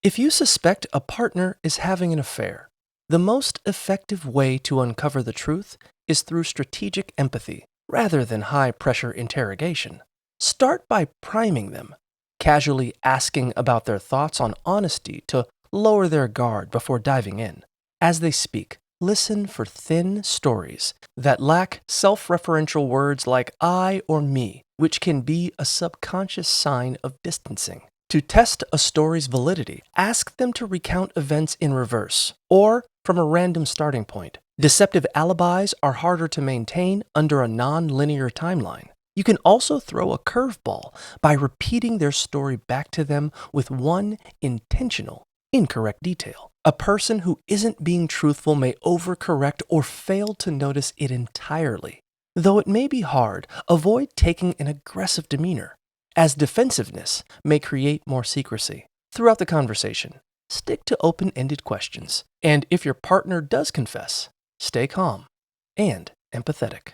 If you suspect a partner is having an affair, the most effective way to uncover the truth is through strategic empathy rather than high pressure interrogation. Start by priming them, casually asking about their thoughts on honesty to lower their guard before diving in. As they speak, listen for thin stories that lack self referential words like I or me, which can be a subconscious sign of distancing. To test a story's validity, ask them to recount events in reverse or from a random starting point. Deceptive alibis are harder to maintain under a non-linear timeline. You can also throw a curveball by repeating their story back to them with one intentional, incorrect detail. A person who isn't being truthful may overcorrect or fail to notice it entirely. Though it may be hard, avoid taking an aggressive demeanor, as defensiveness may create more secrecy. Throughout the conversation, stick to open-ended questions. And if your partner does confess, stay calm and empathetic.